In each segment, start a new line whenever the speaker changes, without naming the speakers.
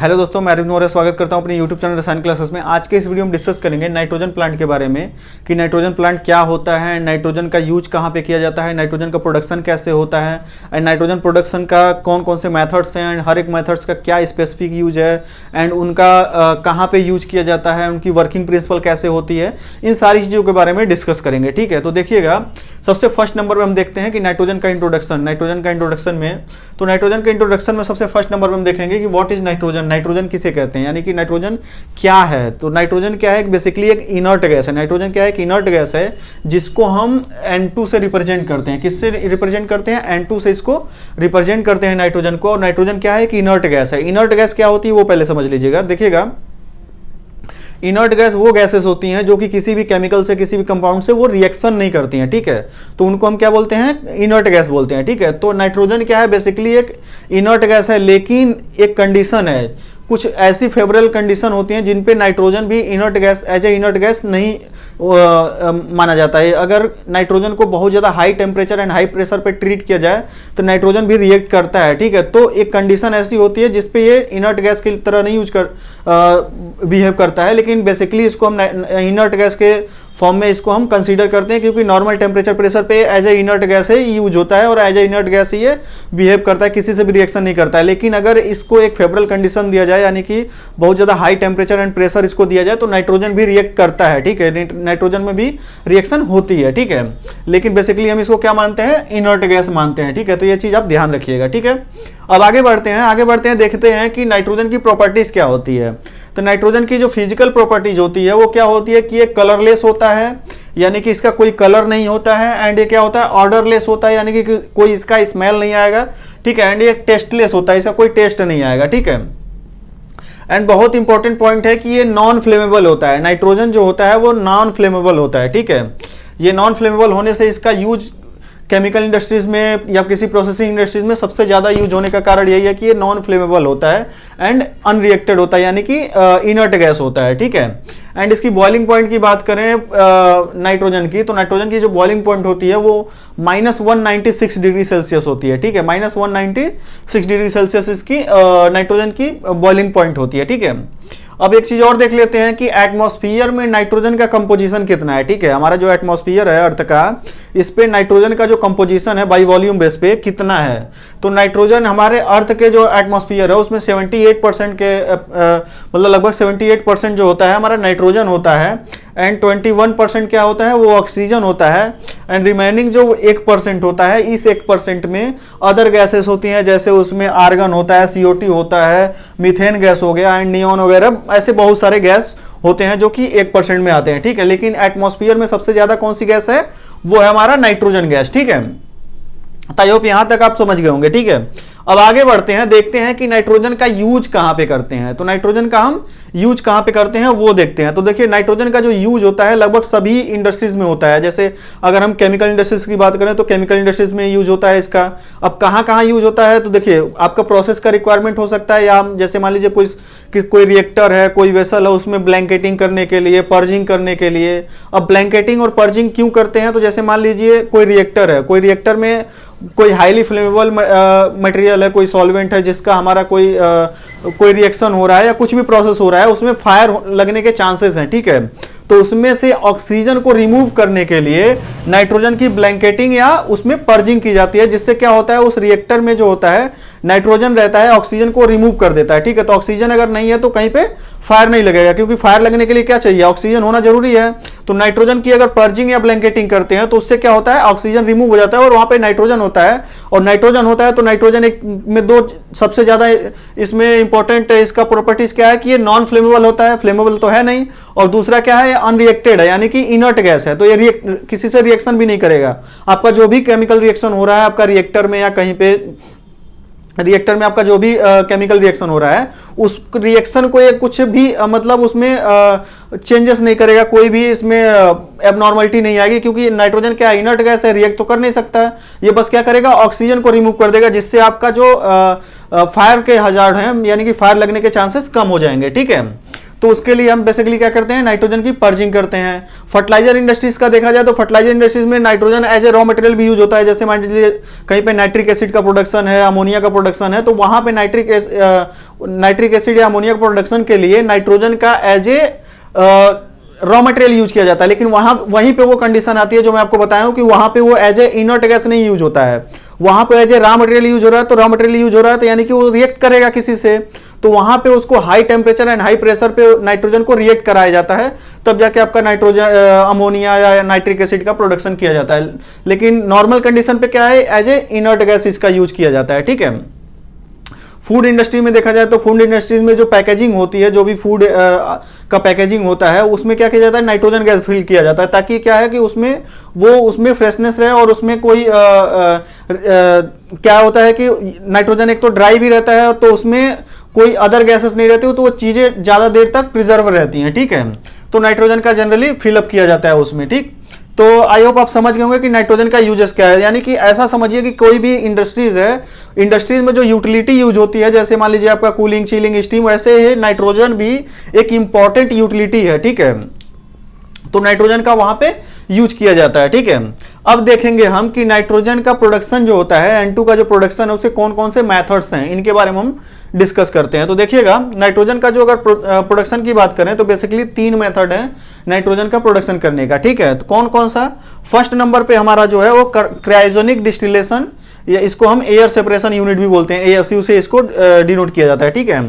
Hello दोस्तों, मैं अरविंद मौर्य स्वागत करता हूं अपने YouTube चैनल रसायन क्लासेस में। आज के इस वीडियो में डिस्कस करेंगे नाइट्रोजन प्लांट के बारे में कि नाइट्रोजन प्लांट क्या होता है, नाइट्रोजन का यूज कहां पे किया जाता है, नाइट्रोजन का प्रोडक्शन कैसे होता है, एंड नाइट्रोजन प्रोडक्शन का कौन कौन से मेथड्स हैं, एंड हर एक मेथड्स का क्या स्पेसिफिक यूज है, एंड उनका कहाँ पे यूज किया जाता है, उनकी वर्किंग प्रिंसिपल कैसे होती है, इन सारी चीज़ों के बारे में डिस्कस करेंगे। ठीक है, तो देखिएगा सबसे फर्स्ट नंबर पर हम देखते हैं कि नाइट्रोजन का इंट्रोडक्शन में सबसे फर्स्ट नंबर पर हम देखेंगे कि व्हाट इज नाइट्रोजन, नाइट्रोजन किसे कहते हैं, यानी कि नाइट्रोजन क्या है। तो नाइट्रोजन क्या है, बेसिकली एक इनर्ट गैस है। नाइट्रोजन क्या है, एक इनर्ट गैस है जिसको हम N2 से रिप्रेजेंट करते हैं। किससे रिप्रेजेंट करते हैं? N2 से इसको रिप्रेजेंट करते हैं नाइट्रोजन को। और नाइट्रोजन क्या है, एक इनर्ट गैस है। इनर्ट गैस क्या होती है वो पहले समझ लीजिएगा। देखिएगा, इनर्ट गैस वो गैसेस होती हैं जो कि किसी भी केमिकल से, किसी भी कंपाउंड से वो रिएक्शन नहीं करती हैं। ठीक है, तो उनको हम क्या बोलते हैं? इनर्ट गैस बोलते हैं। ठीक है, तो नाइट्रोजन क्या है, बेसिकली एक इनर्ट गैस है, लेकिन एक कंडीशन है, कुछ ऐसी फेवरेबल कंडीशन होती हैं जिन पे नाइट्रोजन भी inert gas as a inert gas नहीं माना जाता है। अगर नाइट्रोजन को बहुत ज़्यादा high temperature and high pressure पे ट्रीट किया जाए तो नाइट्रोजन भी रिएक्ट करता है। ठीक है, तो एक कंडीशन ऐसी होती है जिसपे ये इनर्ट गैस की तरह नहीं बिहेव करता है, लेकिन बेसिकली इसको हम इनर्ट गैस के फॉर्म में इसको हम कंसीडर करते हैं, क्योंकि नॉर्मल टेम्परेचर प्रेशर पे एज ए इनर्ट गैस ही यूज होता है और एज ए इनर्ट गैस ही ये बिहेव करता है, किसी से भी रिएक्शन नहीं करता है। लेकिन अगर इसको एक फेवरेबल कंडीशन दिया जाए, यानी कि बहुत ज़्यादा हाई टेम्परेचर एंड प्रेशर इसको दिया जाए, तो नाइट्रोजन भी रिएक्ट करता है। ठीक है, नाइट्रोजन में भी रिएक्शन होती है। ठीक है, लेकिन बेसिकली हम इसको क्या मानते हैं? इनर्ट गैस मानते हैं। ठीक है, तो ये चीज़ आप ध्यान रखिएगा। ठीक है, अब आगे बढ़ते हैं देखते हैं कि नाइट्रोजन की प्रॉपर्टीज क्या होती है। तो नाइट्रोजन की जो फिजिकल प्रॉपर्टीज होती है वो क्या होती है कि ये कलरलेस होता है, यानी कि इसका कोई कलर नहीं होता है, एंड ये क्या होता है? ऑर्डरलेस होता है, यानी कि कोई इसका स्मेल नहीं आएगा। ठीक है, एंड ये टेस्टलेस होता है, इसका कोई टेस्ट नहीं आएगा। ठीक है, एंड बहुत इंपॉर्टेंट पॉइंट है कि ये नॉन फ्लेमेबल होता है। नाइट्रोजन जो होता है वो नॉन फ्लेमेबल होता है। ठीक है, ये नॉन फ्लेमेबल होने से इसका यूज केमिकल इंडस्ट्रीज में या किसी प्रोसेसिंग इंडस्ट्रीज में सबसे ज़्यादा यूज होने का कारण यही है कि ये नॉन फ्लेमेबल होता है एंड अनरिएक्टेड होता है, यानी कि इनर्ट गैस होता है। ठीक है, एंड इसकी बॉइलिंग पॉइंट की बात करें नाइट्रोजन की, तो नाइट्रोजन की जो बॉइलिंग पॉइंट होती है वो -196 डिग्री सेल्सियस होती है। ठीक है, -196 डिग्री सेल्सियस इसकी नाइट्रोजन की बॉइलिंग पॉइंट होती है। ठीक है, अब एक चीज और देख लेते हैं कि एटमॉस्फेयर में नाइट्रोजन का कंपोजिशन कितना है। ठीक है, हमारा जो एटमॉस्फेयर है अर्थ का, इस पे नाइट्रोजन का जो कंपोजिशन है बाई वॉल्यूम बेस पे कितना है। तो नाइट्रोजन हमारे अर्थ के जो एटमॉस्फेयर है उसमें 78% के मतलब लगभग 78% जो होता है हमारा नाइट्रोजन होता है, एंड 21% क्या होता है? वो ऑक्सीजन होता है, एंड रिमेनिंग जो 1% होता है, इस 1% में अदर गैसेस होती हैं, जैसे उसमें आर्गन होता है, CO2 होता है, मीथेन गैस हो गया, एंड नियॉन वगैरह, ऐसे बहुत सारे गैस होते हैं जो कि 1% में आते हैं। ठीक है, लेकिन एटमॉस्फेयर में सबसे ज्यादा कौन सी गैस है? वो है हमारा नाइट्रोजन गैस। ठीक है, आई होप यहां तक आप समझ गए होंगे। ठीक है, अब आगे बढ़ते हैं, देखते हैं कि नाइट्रोजन का यूज कहां पे करते हैं। तो नाइट्रोजन का हम यूज कहां पे करते हैं वो देखते हैं। तो देखिए, नाइट्रोजन का जो यूज होता है लगभग सभी इंडस्ट्रीज में होता है। जैसे अगर हम केमिकल इंडस्ट्रीज की बात करें तो केमिकल इंडस्ट्रीज में यूज होता है इसका। अब कहां कहां यूज होता है? तो देखिए, आपका प्रोसेस का रिक्वायरमेंट हो सकता है, या जैसे मान लीजिए कोई रिएक्टर है, कोई वेसल है, उसमें ब्लैंकेटिंग करने के लिए, पर्जिंग करने के लिए। अब ब्लैंकेटिंग और पर्जिंग क्यों करते हैं? तो जैसे मान लीजिए कोई रिएक्टर है, कोई रिएक्टर में कोई हाईली फ्लेमेबल मटेरियल है, कोई सॉल्वेंट है जिसका हमारा कोई रिएक्शन हो रहा है या कुछ भी प्रोसेस हो रहा है, उसमें फायर लगने के चांसेस हैं। ठीक है, तो उसमें से ऑक्सीजन को रिमूव करने के लिए नाइट्रोजन की ब्लैंकेटिंग या उसमें पर्जिंग की जाती है, जिससे क्या होता है? उस रिएक्टर में जो होता है नाइट्रोजन रहता है, ऑक्सीजन को रिमूव कर देता है। ठीक है, तो ऑक्सीजन अगर नहीं है तो कहीं पे फायर नहीं लगेगा, क्योंकि फायर लगने के लिए क्या चाहिए? ऑक्सीजन होना जरूरी है। तो नाइट्रोजन की अगर पर्जिंग या ब्लैंकेटिंग करते हैं तो उससे क्या होता है? ऑक्सीजन रिमूव हो जाता है और वहां पे नाइट्रोजन होता है, और नाइट्रोजन होता है तो नाइट्रोजन एक में दो सबसे ज्यादा इसमें इंपॉर्टेंट इसका प्रॉपर्टीज क्या है कि ये नॉन फ्लेमेबल होता है, फ्लेमेबल तो है नहीं, और दूसरा क्या है? अनरिएक्टेड है, यानी कि इनर्ट गैस है, तो ये किसी से रिएक्शन भी नहीं करेगा। आपका जो भी केमिकल रिएक्शन हो रहा है आपका रिएक्टर में या कहीं पे रिएक्टर में आपका जो भी केमिकल रिएक्शन हो रहा है, उस रिएक्शन को ये कुछ भी मतलब उसमें चेंजेस नहीं करेगा, कोई भी इसमें एबनॉर्मलिटी नहीं आएगी, क्योंकि नाइट्रोजन क्या इनर्ट गैस है, रिएक्ट तो कर नहीं सकता है। ये बस क्या करेगा? ऑक्सीजन को रिमूव कर देगा, जिससे आपका जो फायर के हजार्ड हैं, यानी कि फायर लगने के चांसेस कम हो जाएंगे। ठीक है, तो उसके लिए हम बेसिकली क्या करते हैं, नाइट्रोजन की पर्जिंग करते हैं। फर्टिलाइजर इंडस्ट्रीज का देखा जाए तो फर्टिलाइजर इंडस्ट्रीज में nitrogen as a raw material भी यूज होता है। जैसे मान लीजिए कहीं पे नाइट्रिक एसिड का प्रोडक्शन है, अमोनिया का प्रोडक्शन है, तो वहां पे नाइट्रिक एसिड या अमोनिया का प्रोडक्शन के लिए नाइट्रोजन का as a raw material use किया जाता है। लेकिन वहीं पे वो कंडीशन आती है जो मैं आपको बताया हूं कि वहां पे वो एज ए इनर्ट गैस नहीं यूज होता है, वहां पे as a raw material use हो रहा है। तो रॉ मटेरियल यूज हो रहा है तो यानी कि वो रिएक्ट करेगा किसी से, तो वहां पे उसको high temperature and high pressure पे नाइट्रोजन को रिएक्ट कराया जाता है, तब जाके आपका नाइट्रोजन अमोनिया या नाइट्रिक एसिड का प्रोडक्शन किया जाता है। लेकिन नॉर्मल कंडीशन पे क्या है, एज ए इनर्ट गैस इसका यूज किया जाता है। ठीक है। फूड इंडस्ट्री में देखा जाए तो फूड इंडस्ट्रीज में जो पैकेजिंग होती है, जो भी फूड का पैकेजिंग होता है, उसमें क्या किया जाता है, नाइट्रोजन गैस फिल किया जाता है, ताकि क्या है कि उसमें फ्रेशनेस रहे और उसमें कोई क्या होता है कि नाइट्रोजन एक तो ड्राई भी रहता है, तो उसमें कोई अदर गैसेस नहीं रहती, तो वो चीजें ज्यादा देर तक प्रिजर्व रहती हैं। ठीक है। तो नाइट्रोजन का जनरली फिलअप किया जाता है उसमें। ठीक। तो आई होप आप समझ गए होंगे कि नाइट्रोजन का यूजेस क्या है। यानी कि ऐसा समझिए कि कोई भी इंडस्ट्रीज है, इंडस्ट्रीज में जो यूटिलिटी यूज होती है, जैसे मान लीजिए आपका कूलिंग, चिलिंग, स्टीम, वैसे ही नाइट्रोजन भी एक इंपॉर्टेंट यूटिलिटी है। ठीक है। तो नाइट्रोजन का वहां पे यूज किया जाता है। ठीक है। अब देखेंगे हम कि नाइट्रोजन का प्रोडक्शन जो होता है, N2 का जो प्रोडक्शन है, उसके कौन कौन से मेथड्स हैं, इनके बारे में हम डिस्कस करते हैं। तो देखिएगा, नाइट्रोजन का जो अगर प्रोडक्शन की बात करें तो बेसिकली 3 मेथड है नाइट्रोजन का प्रोडक्शन करने का। ठीक है। तो कौन कौन सा? फर्स्ट नंबर पे हमारा जो है वो क्रायोजेनिक डिस्टिलेशन, या इसको हम एयर सेपरेशन यूनिट भी बोलते हैं, ASU से इसको डिनोट किया जाता है। ठीक है।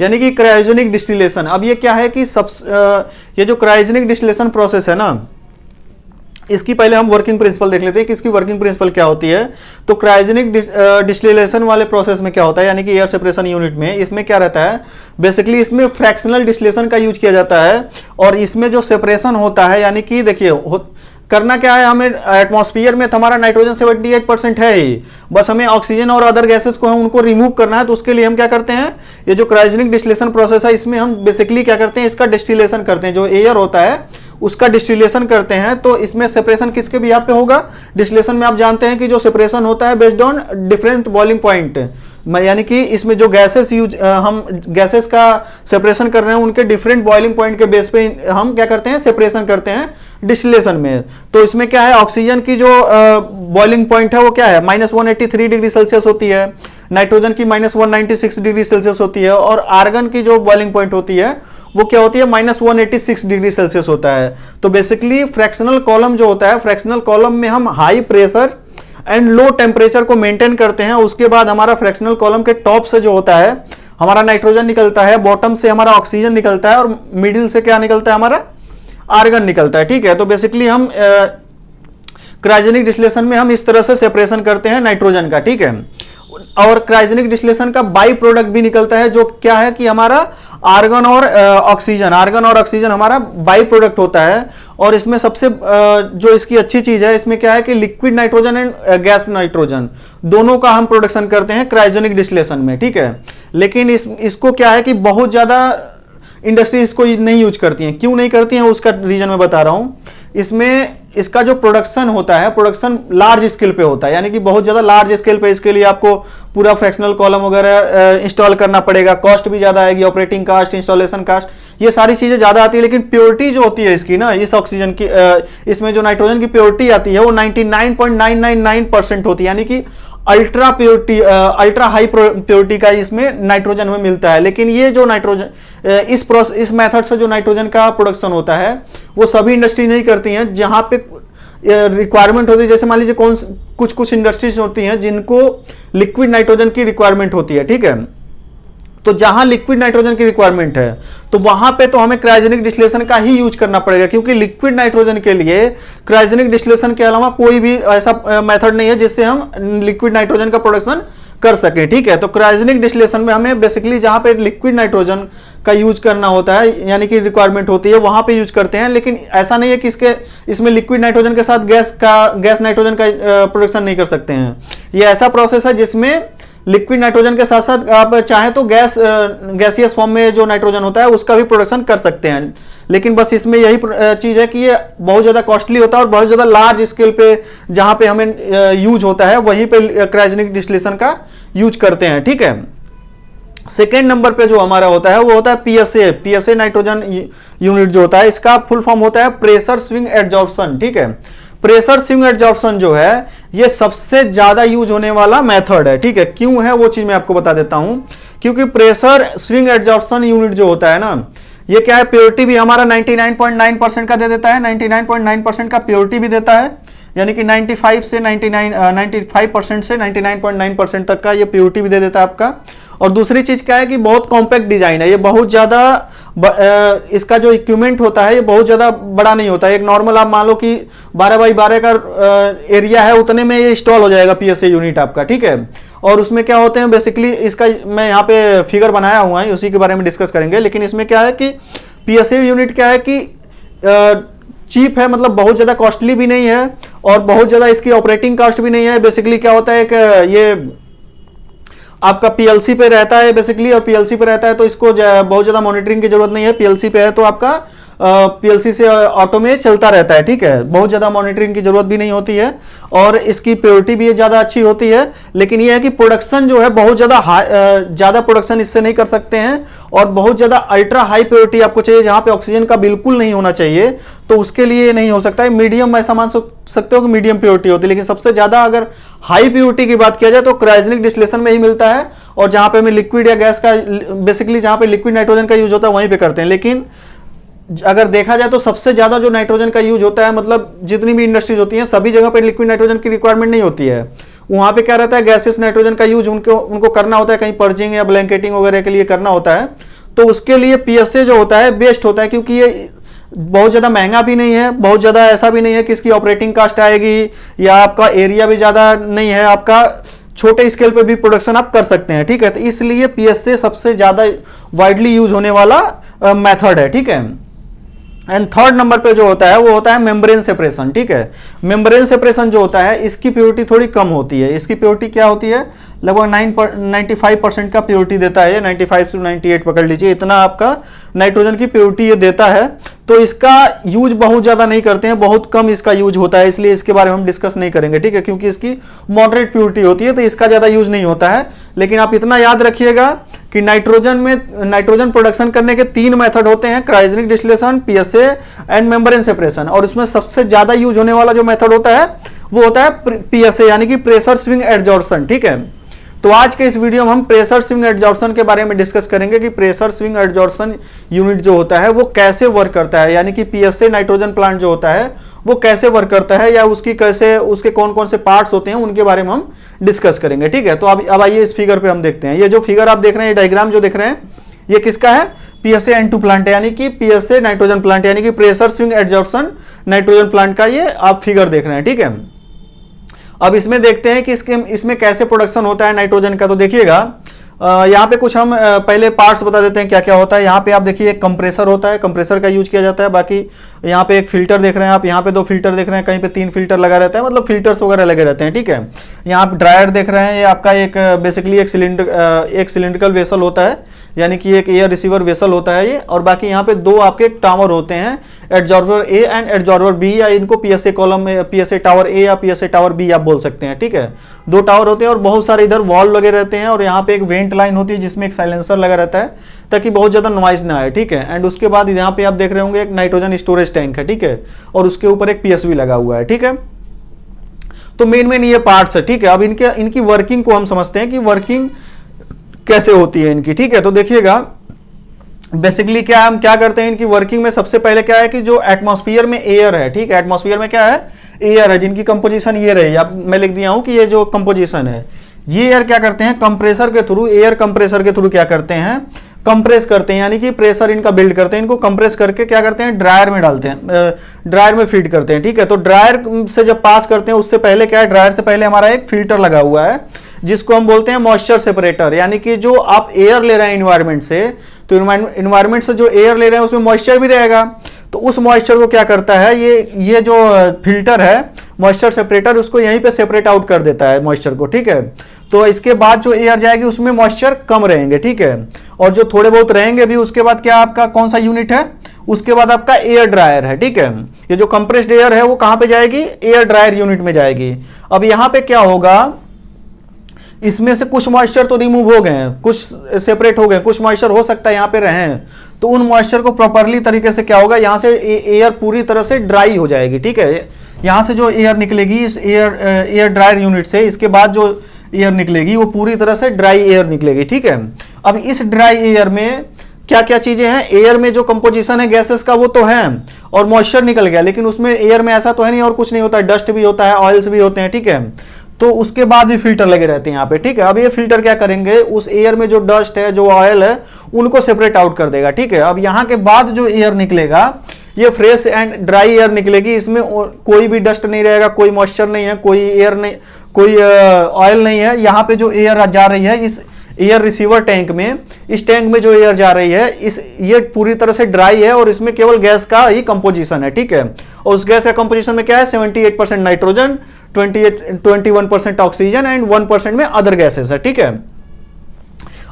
यानी कि क्रायोजेनिक डिस्टिलेशन, अब ये क्या है कि ये जो क्रायोजेनिक डिस्टिलेशन प्रोसेस है ना, इसकी पहले हम वर्किंग प्रिंसिपल देख लेते हैं कि इसकी वर्किंग प्रिंसिपल क्या होती है। तो क्रायोजेनिक डिस्टिलेशन वाले प्रोसेस में क्या होता है, यानी कि एयर सेपरेशन यूनिट में, इसमें क्या रहता है, बेसिकली इसमें फ्रैक्शनल डिस्टिलेशन का यूज किया जाता है। और इसमें जो सेपरेशन होता है, यानी कि देखिए करना क्या है, हमें एटमॉस्फेयर में हमारा नाइट्रोजन 78% है ही, बस हमें ऑक्सीजन और अदर गैसेस को हम उनको रिमूव करना है। तो उसके लिए हम क्या करते हैं, ये जो क्रायोजेनिक डिस्टिलेशन प्रोसेस है, इसमें हम बेसिकली क्या करते हैं, इसका डिस्टिलेशन करते हैं, जो एयर होता है उसका डिस्टिलेशन करते हैं। तो इसमें सेपरेशन किसके भी यहाँ पे होगा, डिस्टिलेशन में आप जानते हैं कि जो सेपरेशन होता है based on different boiling point, यानी कि इसमें जो गैसेस हम गैसेस का सेपरेशन कर रहे हैं, उनके डिफरेंट बॉइलिंग पॉइंट के बेस पे हम क्या करते हैं, सेपरेशन करते हैं डिस्टिलेशन में। तो इसमें क्या है, ऑक्सीजन की जो बॉइलिंग पॉइंट है वो क्या है, -183 डिग्री सेल्सियस होती है, नाइट्रोजन की -196 डिग्री सेल्सियस होती है, और आर्गन की जो बॉइलिंग पॉइंट होती है वो क्या होती है, -186 डिग्री सेल्सियस होता है। तो बेसिकली फ्रैक्शनल कॉलम जो होता है, फ्रैक्शनल कॉलम में हम high pressure and low temperature को मेंटेन करते हैं। उसके बाद हमारा फ्रैक्शनल कॉलम के टॉप से जो होता है हमारा नाइट्रोजन निकलता है, बॉटम से हमारा ऑक्सीजन निकलता है, और मिडिल से क्या निकलता है, हमारा आर्गन निकलता है। ठीक है। तो बेसिकली हम क्रायोजेनिक डिस्टिलेशन में हम इस तरह से सेपरेशन करते हैं नाइट्रोजन का। ठीक है। और क्रायोजेनिक डिस्टिलेशन का बाई प्रोडक्ट भी निकलता है, जो क्या है कि हमारा आर्गन और ऑक्सीजन हमारा बाई प्रोडक्ट होता है। और इसमें सबसे जो इसकी अच्छी चीज है, इसमें क्या है कि liquid nitrogen and gas nitrogen दोनों का हम प्रोडक्शन करते हैं क्रायोजेनिक डिस्टिलेशन में। ठीक है। लेकिन इसको क्या है कि बहुत ज्यादा इंडस्ट्री इसको नहीं यूज करती हैं। क्यों नहीं करती हैं, उसका रीजन मैं बता रहा हूं। इसमें इसका जो प्रोडक्शन होता है, प्रोडक्शन लार्ज स्केल पे होता है, यानी कि बहुत ज्यादा लार्ज स्केल पे। इसके लिए आपको पूरा फ्रैक्शनल कॉलम वगैरह इंस्टॉल करना पड़ेगा, कॉस्ट भी ज्यादा आएगी, ऑपरेटिंग कास्ट, इंस्टॉलेशन कास्ट, ये सारी चीजें ज्यादा आती है। लेकिन प्योरिटी जो होती है इसकी ना, इस ऑक्सीजन की इसमें जो नाइट्रोजन की प्योरिटी आती है वो 99.999% होती है, यानी कि ultra purity, ultra high purity का इसमें नाइट्रोजन हमें मिलता है। लेकिन ये जो नाइट्रोजन इस मेथड से जो नाइट्रोजन का प्रोडक्शन होता है वो सभी इंडस्ट्री नहीं करती हैं। जहां पे रिक्वायरमेंट होती है, जैसे मान लीजिए कुछ इंडस्ट्रीज होती हैं जिनको लिक्विड नाइट्रोजन की रिक्वायरमेंट होती है। ठीक है। तो जहां लिक्विड नाइट्रोजन की रिक्वायरमेंट है तो वहां पे तो हमें क्रायोजेनिक डिस्टिलेशन का ही यूज करना पड़ेगा, क्योंकि लिक्विड नाइट्रोजन के लिए क्रायोजेनिक डिस्टिलेशन के अलावा कोई भी ऐसा मेथड नहीं है जिससे हम लिक्विड नाइट्रोजन का प्रोडक्शन कर सके। ठीक है। तो क्रायोजेनिक डिस्टिलेशन में हमें बेसिकली जहां पे लिक्विड नाइट्रोजन का यूज करना होता है, यानी कि रिक्वायरमेंट होती है, वहां पे यूज करते हैं। लेकिन ऐसा नहीं है कि इसमें लिक्विड नाइट्रोजन के साथ गैस नाइट्रोजन का प्रोडक्शन नहीं कर सकते हैं। ये ऐसा प्रोसेस है जिसमें लिक्विड नाइट्रोजन के साथ साथ आप चाहें तो गैसियस फॉर्म में जो नाइट्रोजन होता है उसका भी प्रोडक्शन कर सकते हैं। लेकिन बस इसमें यही चीज है कि ये बहुत ज्यादा कॉस्टली होता है, और बहुत ज्यादा लार्ज स्केल पे जहां पे हमें यूज होता है वहीं पे क्रायोजेनिक डिस्टिलेशन का यूज करते हैं। ठीक है। सेकेंड नंबर पे जो हमारा होता है वो होता है पीएसए, पीएसए नाइट्रोजन यूनिट जो होता है, इसका फुल फॉर्म होता है प्रेशर स्विंग एडजॉर्प्शन। ठीक है, प्रेशर स्विंग एडजॉर्प्शन जो है ये सबसे ज्यादा यूज होने वाला मेथड है। ठीक है, क्यों है वो चीज मैं आपको बता देता हूं। क्योंकि प्रेशर स्विंग एडजॉर्प्शन यूनिट जो होता है ना, ये क्या है, प्योरिटी भी हमारा 99.9% का दे देता है, 99.9% का प्योरिटी भी देता है, यानी कि 95 से 95% से 99.9% तक का ये प्योरिटी भी दे देता है आपका। और दूसरी चीज क्या है कि बहुत कॉम्पैक्ट डिजाइन है, ये बहुत ज्यादा इसका जो इक्विपमेंट होता है ये बहुत ज्यादा बड़ा नहीं होता है। एक नॉर्मल आप मान लो कि 12x12 का एरिया है, उतने में ये इंस्टॉल हो जाएगा पीएसए यूनिट आपका। ठीक है, और उसमें क्या होते हैं बेसिकली, इसका मैं यहाँ पे फिगर बनाया हुआ है, उसी के बारे में डिस्कस करेंगे। लेकिन इसमें क्या है कि पीएसए यूनिट क्या है कि चीप है, मतलब बहुत ज्यादा कॉस्टली भी नहीं है और बहुत ज्यादा इसकी ऑपरेटिंग कॉस्ट भी नहीं है। बेसिकली क्या होता है कि ये आपका पीएलसी पे रहता है बेसिकली, और पीएलसी पे रहता है तो इसको बहुत ज्यादा मॉनिटरिंग की जरूरत नहीं है। पीएलसी पे है तो आपका पीएलसी से ऑटो में चलता रहता है। ठीक है, बहुत ज्यादा मॉनिटरिंग की जरूरत भी नहीं होती है और इसकी प्योरिटी भी ज्यादा अच्छी होती है। लेकिन यह है कि प्रोडक्शन जो है बहुत ज्यादा प्रोडक्शन इससे नहीं कर सकते हैं, और बहुत ज्यादा अल्ट्रा हाई प्योरिटी आपको चाहिए जहां पे ऑक्सीजन का बिल्कुल नहीं होना चाहिए, तो उसके लिए नहीं हो सकता है। मीडियम ऐसा मान सकते हो कि मीडियम प्योरिटी होती है। लेकिन सबसे ज्यादा अगर हाई प्योरिटी की बात किया जाए तो क्रायोजेनिक डिस्टिलेशन में ही मिलता है, और जहां पे हमें लिक्विड या गैस का, बेसिकली जहां पे लिक्विड नाइट्रोजन का यूज होता है वहीं पे करते हैं। लेकिन अगर देखा जाए तो सबसे ज्यादा जो नाइट्रोजन का यूज होता है, मतलब जितनी भी इंडस्ट्रीज होती हैं सभी जगह पे लिक्विड नाइट्रोजन की रिक्वायरमेंट नहीं होती है। वहां पे क्या रहता है, गैसेस नाइट्रोजन का यूज उनको करना होता है, कहीं पर्जिंग या ब्लैंकेटिंग वगैरह के लिए करना होता है। तो उसके लिए पीएसए जो होता है बेस्ट होता है, क्योंकि ये बहुत ज्यादा महंगा भी नहीं है, बहुत ज्यादा ऐसा भी नहीं है कि इसकी ऑपरेटिंग कास्ट आएगी, या आपका एरिया भी ज्यादा नहीं है, आपका छोटे स्केल पे भी प्रोडक्शन आप कर सकते हैं। ठीक है, तो इसलिए पीएसए सबसे ज्यादा वाइडली यूज होने वाला मेथड है। ठीक है, एंड थर्ड नंबर पे जो होता है वो होता है मेम्ब्रेन सेपरेशन। ठीक है, मेम्ब्रेन सेपरेशन जो होता है इसकी प्योरिटी थोड़ी कम होती है। इसकी प्योरिटी क्या होती है, लगभग 95% का प्योरिटी देता है, 95 से 98 पकड़ लीजिए, इतना आपका नाइट्रोजन की प्योरिटी ये देता है। तो इसका यूज बहुत ज्यादा नहीं करते हैं, बहुत कम इसका यूज होता है, इसलिए इसके बारे में हम डिस्कस नहीं करेंगे। ठीक है, क्योंकि इसकी मॉडरेट प्योरिटी होती है तो इसका ज्यादा यूज नहीं होता है। लेकिन आप इतना याद रखिएगा कि नाइट्रोजन प्रोडक्शन करने के 3 मेथड होते हैं, cryogenic distillation, PSA and membrane separation. और उसमें सबसे ज्यादा यूज होने वाला जो मेथड होता है वो होता है पीएसए, यानी कि प्रेशर स्विंग एडजॉर्प्शन। ठीक है, तो आज के इस वीडियो में हम प्रेशर स्विंग एडजॉर्प्शन के बारे में डिस्कस करेंगे कि प्रेशर स्विंग एडजॉर्प्शन यूनिट जो होता है वो कैसे वर्क करता है, यानी कि पीएसए नाइट्रोजन प्लांट जो होता है वो कैसे वर्क करता है, या उसके कौन कौन से पार्ट्स होते हैं उनके बारे में हम डिस्कस करेंगे। ठीक है, तो अब आइए इस फिगर पे हम देखते हैं। ये जो फिगर आप देख रहे हैं, ये डायग्राम जो देख रहे हैं, ये किसका है, पीएसए N2 प्लांट है, यानी कि पीएसए नाइट्रोजन प्लांट, यानी कि pressure swing adsorption nitrogen plant का ये आप फिगर देख रहे हैं। ठीक है, अब इसमें देखते हैं कि इसमें कैसे प्रोडक्शन होता है नाइट्रोजन का। तो देखिएगा यहाँ पे कुछ हम पहले पार्ट्स बता देते हैं क्या क्या होता है। यहाँ पे आप देखिए एक कंप्रेसर होता है, कंप्रेसर का यूज किया जाता है। बाकी यहाँ पे एक फिल्टर देख रहे हैं आप, यहाँ पे 2 फिल्टर देख रहे हैं, कहीं पे 3 फिल्टर लगा रहता है, मतलब फिल्टर्स वगैरह लगे रहते हैं। ठीक है, यहाँ आप ड्रायर देख रहे हैं, ये आपका एक बेसिकली एक सिलिंड्रिकल वेसल होता है, यानी कि एक एयर रिसीवर वेसल होता है ये। और बाकी यहाँ पे 2 आपके टावर होते हैं, एडजॉर्बर ए एंड एडजॉर्बर बी, या इनको पीएसए कॉलम में पीएसए टावर ए या पीएसए टावर बी आप बोल सकते हैं। ठीक है, 2 टावर होते हैं और बहुत सारे इधर वॉल्व लगे रहते हैं, और यहाँ पे एक वेंट लाइन होती है जिसमें एक साइलेंसर लगा रहता है ताकि बहुत ज्यादा नॉइज ना आए। ठीक है, एंड उसके बाद यहाँ पे आप देख रहे होंगे एक नाइट्रोजन स्टोरेज टैंक है। ठीक है, और उसके ऊपर एक पीएसवी लगा हुआ है। ठीक है, तो मेन ये पार्ट्स है। ठीक है, अब इनकी वर्किंग को हम समझते हैं कि वर्किंग कैसे होती है इनकी। ठीक है, तो देखिएगा बेसिकली हम क्या करते हैं इनकी वर्किंग में। सबसे पहले क्या है कि जो एटमॉस्फेयर में एयर है, ठीक है, एटमॉस्फेयर में क्या है, एयर है, जिनकी कंपोजिशन ये रही, अब मैं लिख दिया हूं कि ये जो कंपोजिशन है, ये एयर क्या करते हैं, कंप्रेसर के थ्रू, एयर कंप्रेसर के थ्रू क्या करते हैं, कंप्रेस करते हैं, यानी कि प्रेशर इनका बिल्ड करते हैं। इनको कंप्रेस करके क्या करते हैं, ड्रायर में डालते हैं, ड्रायर में फीड करते हैं। ठीक है, तो ड्रायर से जब पास करते हैं उससे पहले क्या है, ड्रायर से पहले हमारा एक फिल्टर लगा हुआ है जिसको हम बोलते हैं मॉइस्चर सेपरेटर, यानी कि जो आप एयर ले रहे हैं इन्वायरमेंट से, तो इन्वायरमेंट से जो एयर ले रहे हैं उसमें मॉइस्चर भी रहेगा, तो उस मॉइस्चर को क्या करता है, ये जो फिल्टर है मॉइस्चर सेपरेटर, उसको यहीं पे सेपरेट आउट कर देता है मॉइस्चर को। ठीक है, तो इसके बाद जो एयर जाएगी उसमें मॉइस्चर कम रहेंगे। ठीक है, और जो थोड़े बहुत रहेंगे भी उसके बाद क्या आपका कौन सा यूनिट है, उसके बाद आपका एयर ड्रायर है। ठीक है, ये जो कंप्रेस्ड एयर है वो कहां पे जाएगी, एयर ड्रायर यूनिट में जाएगी। अब यहां पे क्या होगा इसमें से कुछ मॉइस्चर तो रिमूव हो गए हैं, कुछ सेपरेट हो गए, कुछ मॉइस्चर हो सकता है यहाँ पे रहे हैं, तो उन मॉइस्चर को प्रॉपरली तरीके से क्या होगा, यहाँ से एयर पूरी तरह से ड्राई हो जाएगी, ठीक है। यहाँ से जो एयर निकलेगी इस एयर ड्रायर यूनिट से, इसके बाद जो एयर निकलेगी वो पूरी तरह से ड्राई एयर निकलेगी, ठीक है। अब इस ड्राई एयर में क्या क्या चीजें हैं, एयर में जो कंपोजिशन है गैसेस का वो तो है और मॉइस्चर निकल गया, लेकिन उसमें एयर में ऐसा तो है नहीं और कुछ नहीं होता है, डस्ट भी होता है, ऑयल्स भी होते हैं, ठीक है। तो उसके बाद भी फिल्टर लगे रहते हैं यहाँ पे, ठीक है। अब ये फिल्टर क्या करेंगे, उस एयर में जो डस्ट है, जो ऑयल है, उनको सेपरेट आउट कर देगा, ठीक है। अब यहाँ के बाद जो एयर निकलेगा ये फ्रेश एंड ड्राई एयर निकलेगी, इसमें कोई भी डस्ट नहीं रहेगा, कोई मॉइस्चर नहीं है, कोई एयर नहीं, कोई ऑयल नहीं है। यहाँ पे जो एयर जा रही है इस एयर रिसीवर टैंक में, इस टैंक में जो एयर जा रही है ये पूरी तरह से ड्राई है और इसमें केवल गैस का ही कंपोजिशन है, ठीक है। और उस गैस का कंपोजिशन में क्या है, 78% नाइट्रोजन, 21% ऑक्सीजन एंड 1% में अदर गैसेस है, ठीक है।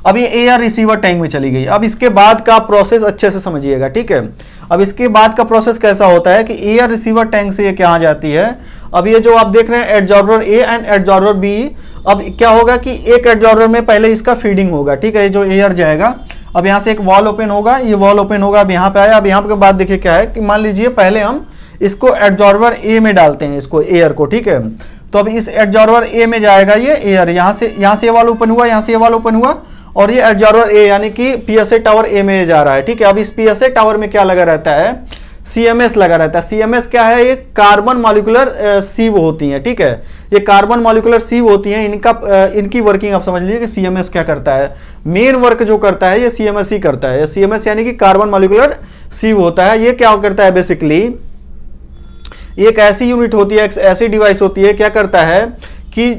अब ये एयर रिसीवर टैंक में चली गई। अब इसके बाद का प्रोसेस अच्छे से समझिएगा, ठीक है। अब इसके बाद का प्रोसेस कैसा होता है कि एयर रिसीवर टैंक से ये क्या जाती है, अब ये जो आप देख रहे हैं एडजॉर्बर ए एंड एडजॉर्बर बी, अब क्या होगा कि एक एडजॉर्बर में पहले इसका फीडिंग होगा, ठीक है। जो एयर जाएगा, अब यहाँ से एक वॉल ओपन होगा, ये वॉल ओपन होगा, अब यहाँ पे आया। अब यहाँ के बाद देखिए क्या है कि मान लीजिए पहले हम इसको एडजॉर्बर ए में डालते हैं, इसको एयर को, ठीक है। तो अब इस एडजॉर्बर ए में जाएगा ये एयर, यहाँ से ये वाल ओपन हुआ, यहाँ से ये वाल ओपन हुआ और ये एडजॉर्बर ए यानी कि पीएसए टावर ए में जा रहा है, ठीक है। अब इस पीएसए टावर में क्या लगा रहता है, सीएमएस लगा रहता है। सीएमएस क्या है, ये कार्बन मॉलिक्यूलर सीव होती है, ठीक है। ये कार्बन मॉलिक्यूलर सीव होती हैं, इनकी वर्किंग आप समझ लीजिए कि सीएमएस क्या करता है, मेन वर्क जो करता है ये सीएमएस ही करता है। सीएमएस यानी कि कार्बन मॉलिक्यूलर सीव होता है। ये क्या करता है, बेसिकली एक ऐसी यूनिट होती है, ऐसी डिवाइस होती है, क्या करता है कि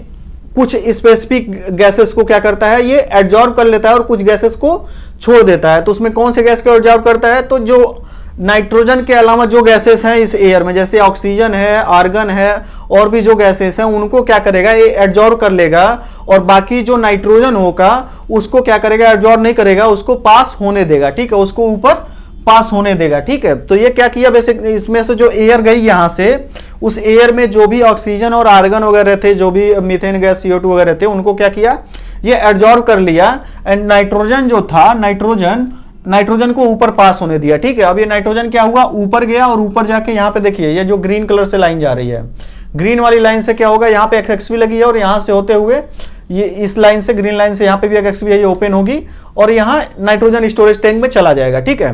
कुछ स्पेसिफिक गैसेस को क्या करता है, ये एब्जॉर्ब कर लेता है और कुछ गैसेस को छोड़ देता है। तो उसमें कौन से गैस को एब्जॉर्ब करता है, तो जो नाइट्रोजन के अलावा जो गैसेस हैं इस एयर में, जैसे ऑक्सीजन है, आर्गन है और भी जो गैसेस हैं, उनको क्या करेगा, ये एब्जॉर्ब कर लेगा और बाकी जो नाइट्रोजन होगा उसको क्या करेगा, एब्जॉर्ब नहीं करेगा, उसको पास होने देगा, ठीक है, उसको ऊपर पास होने देगा, ठीक है। तो ये क्या किया, बेसिक इसमें से जो एयर गई यहां से, उस एयर में जो भी ऑक्सीजन और आर्गन वगैरह थे, जो भी मीथेन गैस, CO2 वगैरह थे, उनको क्या किया, ये एब्जॉर्ब कर लिया एंड नाइट्रोजन जो था, नाइट्रोजन को ऊपर पास होने दिया, ठीक है। अब ये नाइट्रोजन क्या हुआ, ऊपर गया और ऊपर जाके यहाँ पे देखिए ये जो ग्रीन कलर से लाइन जा रही है, ग्रीन वाली लाइन से क्या होगा, यहाँ पे XXV लगी है और यहाँ से होते हुए ये इस लाइन से, ग्रीन लाइन से यहाँ पे भी XXV है, ये ओपन होगी और यहाँ नाइट्रोजन स्टोरेज टैंक में चला जाएगा, ठीक है।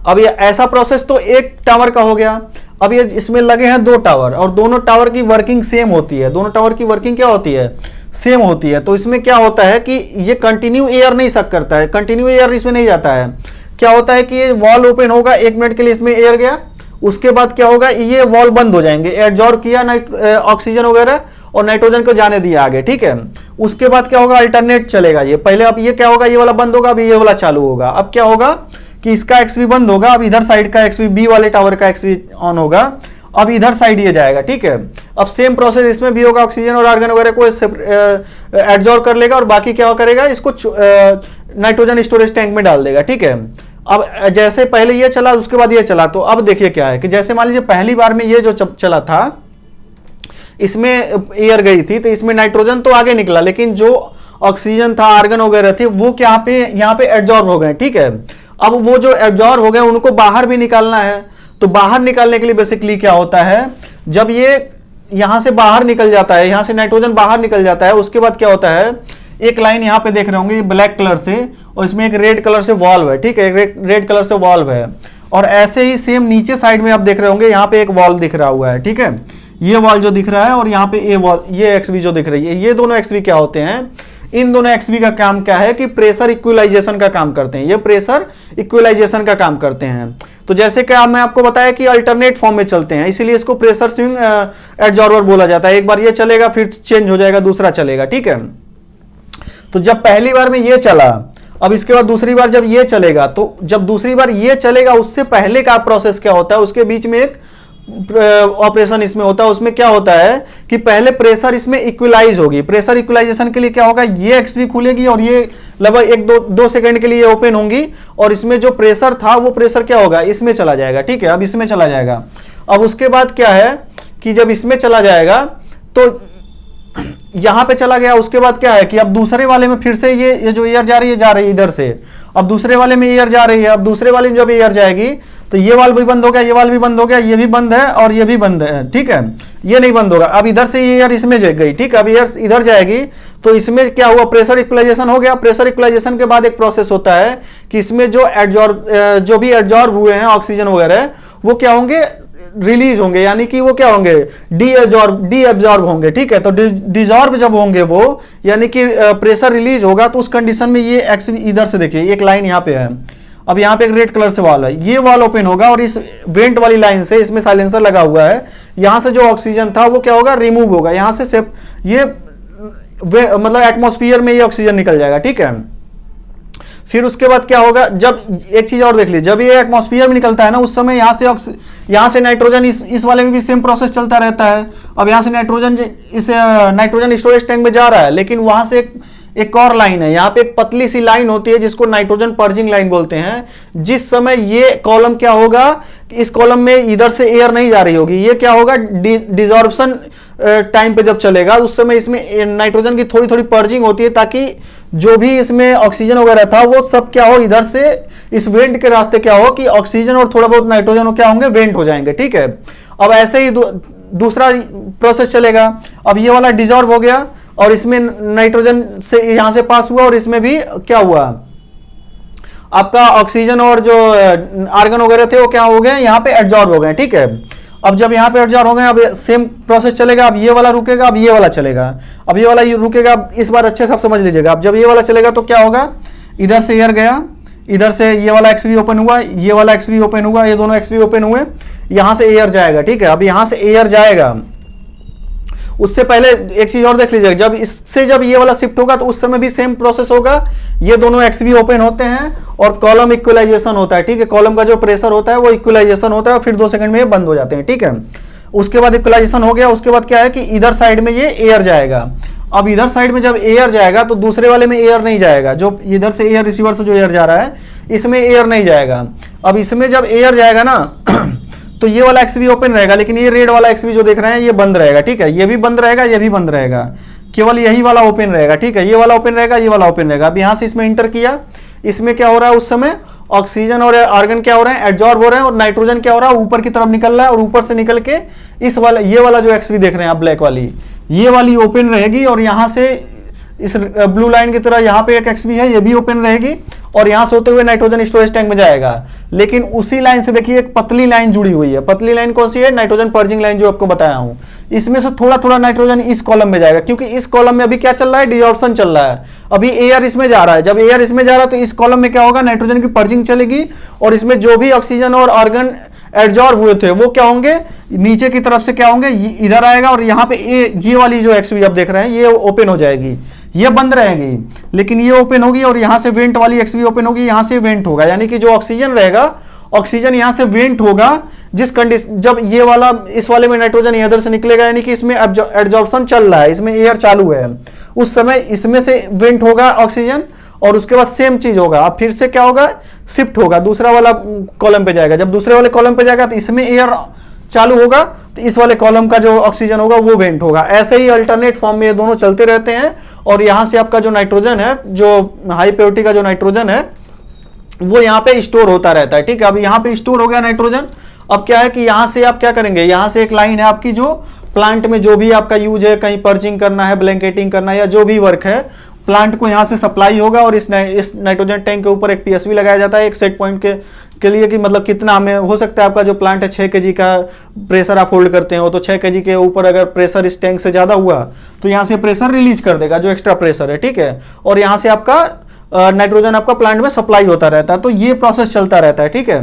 अब ये ऐसा प्रोसेस तो एक टावर का हो गया। अब ये इसमें लगे हैं 2 टावर और दोनों टावर की वर्किंग सेम होती है, दोनों टावर की वर्किंग क्या होती है, सेम होती है। तो इसमें क्या होता है कि ये कंटिन्यू एयर नहीं सक करता है, कंटिन्यू एयर इसमें नहीं जाता है। क्या होता है कि ये वॉल ओपन होगा, 1 मिनट के लिए इसमें एयर गया, उसके बाद क्या होगा, ये वॉल बंद हो जाएंगे, एब्जॉर्ब किया ऑक्सीजन वगैरह और नाइट्रोजन को जाने दिया आगे, ठीक है। उसके बाद क्या होगा, अल्टरनेट चलेगा ये, पहले अब ये क्या होगा, ये वाला बंद होगा, अभी ये वाला चालू होगा। अब क्या होगा कि इसका XV बंद होगा, अब इधर साइड का XV, बी वाले टावर का XV ऑन होगा, अब इधर साइड ये जाएगा, ठीक है। अब सेम प्रोसेस इसमें भी होगा, ऑक्सीजन और आर्गन वगैरह को एब्जॉर्ब कर लेगा और बाकी क्या करेगा, इसको नाइट्रोजन स्टोरेज टैंक में डाल देगा, ठीक है। अब जैसे पहले ये चला, उसके बाद ये चला, तो अब देखिए क्या है कि जैसे मान लीजिए पहली बार में ये जो चला था, इसमें एयर गई थी, तो इसमें नाइट्रोजन तो आगे निकला, लेकिन जो ऑक्सीजन था, आर्गन वगैरह थे, वो क्या यहाँ पे एब्जॉर्ब हो गए, ठीक है। अब वो जो एब्जॉर्ब हो गए उनको बाहर भी निकालना है, तो बाहर निकालने के लिए बेसिकली क्या होता है, जब ये यहां से बाहर निकल जाता है, यहां से नाइट्रोजन बाहर निकल जाता है, उसके बाद क्या होता है, एक लाइन यहां पे देख रहे होंगे ब्लैक कलर से और इसमें एक रेड कलर से वॉल्व है, ठीक है, रेड कलर से वॉल्व है। और ऐसे ही सेम नीचे साइड में आप देख रहे होंगे, यहाँ पे एक वॉल्व दिख रहा हुआ है, ठीक है, ये वॉल्व जो दिख रहा है और यहाँ पे ये XV जो दिख रही है, ये दोनों XV क्या होते हैं, इन दोनों XV का काम क्या है कि प्रेशर इक्विलाइजेशन का काम करते हैं, ये प्रेशर इक्विलाइजेशन का काम करते हैं। तो जैसे कि मैं आपको बताया कि अल्टरनेट फॉर्म में चलते हैं, इसीलिए इसको प्रेशर स्विंग एब्जॉर्बर बोला जाता है। एक बार ये चलेगा फिर चेंज हो जाएगा, दूसरा चलेगा, ठीक है। तो जब पहली बार में ये चला, अब इसके बाद दूसरी बार जब ये चलेगा, तो जब दूसरी बार ये चलेगा उससे पहले का प्रोसेस क्या होता है, उसके बीच में एक ऑपरेशन इसमें होता है। उसमें क्या होता है कि पहले प्रेशर इसमें इक्विलाइज होगी, प्रेशर इक्विलाइजेशन के लिए क्या होगा, ये XV खुलेगी और ये लगभग 1-2 सेकंड के लिए ओपन होंगी और इसमें जो प्रेशर था वो प्रेशर क्या होगा, इसमें चला जाएगा, ठीक है। अब इसमें चला जाएगा। अब उसके बाद क्या है कि जब इसमें चला जाएगा तो यहां पे चला गया। उसके बाद क्या है कि अब दूसरे वाले में फिर से ये जो एयर जा रही है इधर से, अब दूसरे वाले में एयर जा रही है। अब दूसरे वाले में जब एयर जाएगी तो ये वाल भी बंद हो गया, ये वाल भी बंद हो गया, ये भी बंद है और ये भी बंद है, ठीक है, ये नहीं बंद होगा। अब इधर से ये एयर इसमें गई, ठीक है, अब एयर इधर जाएगी तो इसमें क्या हुआ, प्रेशर इक्वलाइजेशन हो गया। प्रेशर इक्वलाइजेशन के बाद एक प्रोसेस होता है कि इसमें जो भी एब्जॉर्ब हुए हैं ऑक्सीजन वगैरह वो क्या होंगे, रिलीज होंगे, यानी कि वो क्या होंगे, डी एब्जॉर्ब होंगे, ठीक है। तो डिजॉर्ब जब होंगे वो, यानी कि प्रेशर रिलीज होगा, तो उस कंडीशन में ये एक्स इधर से देखिए एक लाइन यहाँ पे है। अब यहाँ पे एक रेड कलर से वाल है, ये वाल ओपन होगा और इस वेंट वाली लाइन से, इसमें साइलेंसर लगा हुआ है, यहां से जो ऑक्सीजन था वो क्या होगा, रिमूव होगा। यहां से ये मतलब एटमॉस्फेयर में ये ऑक्सीजन निकल जाएगा, ठीक है। फिर उसके बाद क्या होगा, जब एक चीज और देख लीजिए, जब ये एटमॉस्फेयर में निकलता है ना, उस समय यहां से नाइट्रोजन, इस वाले में भी सेम प्रोसेस चलता रहता है। अब यहां से नाइट्रोजन इस नाइट्रोजन स्टोरेज टैंक में जा रहा है, लेकिन वहां से एक और लाइन है, यहाँ पे एक पतली सी लाइन होती है जिसको नाइट्रोजन पर्जिंग लाइन बोलते हैं। जिस समय ये कॉलम क्या होगा, इस कॉलम में इधर से एयर नहीं जा रही होगी, ये क्या होगा, डिजॉर्प्शन टाइम पे जब चलेगा उस समय इसमें नाइट्रोजन की थोड़ी थोड़ी पर्जिंग होती है, ताकि जो भी इसमें ऑक्सीजन वगैरह था वो सब क्या हो, इधर से इस वेंट के रास्ते क्या हो कि ऑक्सीजन और थोड़ा बहुत नाइट्रोजन क्या होंगे, वेंट हो जाएंगे, ठीक है। अब ऐसे ही दूसरा प्रोसेस चलेगा। अब ये वाला डिजॉर्ब हो गया और इसमें नाइट्रोजन से यहां से पास हुआ और इसमें भी क्या हुआ, आपका ऑक्सीजन और जो आर्गन वगैरह थे वो क्या हो गए, यहाँ पे एब्जॉर्ब हो गए, ठीक है। अब जब यहाँ पे एब्जॉर्ब हो गए, अब सेम प्रोसेस चलेगा। अब ये वाला रुकेगा, अब ये वाला चलेगा, अब ये वाला रुकेगा। अब इस बार अच्छे से आप समझ लीजिएगा। अब जब ये वाला चलेगा तो क्या होगा, इधर से एयर गया, इधर से ये वाला एक्सवी ओपन हुआ, ये वाला एक्सवी ओपन हुआ, ये दोनों एक्सवी ओपन हुए, यहां से एयर जाएगा, ठीक है। अब यहां से एयर जाएगा, उससे पहले एक चीज और देख लीजिए, जब ये वाला शिफ्ट होगा तो उस समय भी सेम प्रोसेस होगा। ये दोनों एक्सवी ओपन होते हैं और कॉलम इक्वलाइजेशन होता है, ठीक है। कॉलम का जो प्रेशर होता है वो इक्वलाइजेशन होता है और फिर 2 सेकंड में ये बंद हो जाते हैं, ठीक है। उसके बाद इक्वलाइजेशन हो गया, उसके बाद क्या है कि इधर साइड में ये एयर जाएगा। अब इधर साइड में जब एयर जाएगा तो दूसरे वाले में एयर नहीं जाएगा, जो इधर से एयर, रिसीवर से जो एयर जा रहा है इसमें एयर नहीं जाएगा। अब इसमें जब एयर जाएगा ना तो ये वाला एक्सवी ओपन रहेगा, लेकिन ये रेड वाला एक्सवी जो देख रहे हैं ये बंद रहेगा, ठीक है। ये भी बंद रहेगा, ये भी बंद रहेगा, केवल यही वाला ओपन रहेगा, ठीक है। ये वाला ओपन रहेगा, ये वाला ओपन रहेगा। अब यहां से इसमें इंटर किया, इसमें क्या हो रहा है, उस समय ऑक्सीजन और आर्गन क्या हो रहे हैं, एब्जॉर्ब हो रहे हैं, और नाइट्रोजन क्या हो रहा है, ऊपर की तरफ निकल रहा है, और ऊपर से निकल के इस वाला, ये वाला जो एक्सवी देख रहे हैं आप ब्लैक वाली, ये वाली ओपन रहेगी, और यहां से इस ब्लू लाइन की तरह यहाँ पे एक एक्सवी है, ये भी ओपन रहेगी, और यहां से होते हुए नाइट्रोजन स्टोरेज टैंक में जाएगा। लेकिन उसी लाइन से देखिए एक पतली लाइन जुड़ी हुई है। पतली लाइन कौन सी है, नाइट्रोजन पर्जिंग लाइन जो आपको बताया हूं। इसमें से थोड़ा थोड़ा नाइट्रोजन इस कॉलम में जाएगा, क्योंकि इस कॉलम में अभी क्या चल रहा है, डिजॉर्प्शन चल रहा है। अभी एयर इसमें जा रहा है, जब एयर इसमें जा रहा है तो इस कॉलम में क्या होगा, नाइट्रोजन की पर्जिंग चलेगी, और इसमें जो भी ऑक्सीजन और आर्गन एब्जॉर्ब हुए थे वो क्या होंगे, नीचे की तरफ से क्या होंगे, इधर आएगा, और यहाँ पे ये वाली जो एक्सवी आप देख रहे हैं ये ओपन हो जाएगी, ये बंद रहेगी, लेकिन ये ओपन होगी, और यहां से वेंट वाली एक्सवी ओपन होगी, यहां से वेंट होगा, यानी कि जो ऑक्सीजन रहेगा, ऑक्सीजन यहां से वेंट होगा। जिस कंडीशन, जब ये वाला, इस वाले में नाइट्रोजन इधर से निकलेगा, यानी कि इसमें एब्जॉर्प्शन चल रहा है, इसमें एयर चालू है, उस समय इसमें से वेंट होगा ऑक्सीजन, और उसके बाद सेम चीज होगा। अब फिर से क्या होगा, शिफ्ट होगा, दूसरा वाला कॉलम पे जाएगा। जब दूसरे वाले कॉलम पे जाएगा तो इसमें एयर चालू होगा, तो इस वाले कॉलम का जो ऑक्सीजन होगा वो वेंट होगा। ऐसे ही अल्टरनेट फॉर्म में ये दोनों चलते रहते हैं, और यहां से आपका जो नाइट्रोजन है, जो हाई प्योरिटी का जो नाइट्रोजन है वो यहाँ पे स्टोर होता रहता है, ठीक है। अब यहाँ पे स्टोर हो गया नाइट्रोजन। अब क्या है कि यहां से आप क्या करेंगे, यहां से एक लाइन है आपकी, जो प्लांट में जो भी आपका यूज है, कहीं पर्चिंग करना है, ब्लैंकेटिंग करना है, या जो भी वर्क है, प्लांट को यहां से सप्लाई होगा, और इस नाइट्रोजन टैंक के ऊपर एक पीएसवी लगाया जाता है एक सेट पॉइंट के लिए, कि मतलब कितना हमें हो सकता है, आपका जो प्लांट है 6 kg का प्रेशर आप होल्ड करते हो, तो 6 kg के ऊपर अगर प्रेशर इस टैंक से ज्यादा हुआ तो यहां से प्रेशर रिलीज कर देगा, जो एक्स्ट्रा प्रेशर है, ठीक है। और यहां से आपका नाइट्रोजन आपका प्लांट में सप्लाई होता रहता है। तो ये प्रोसेस चलता रहता है, ठीक है।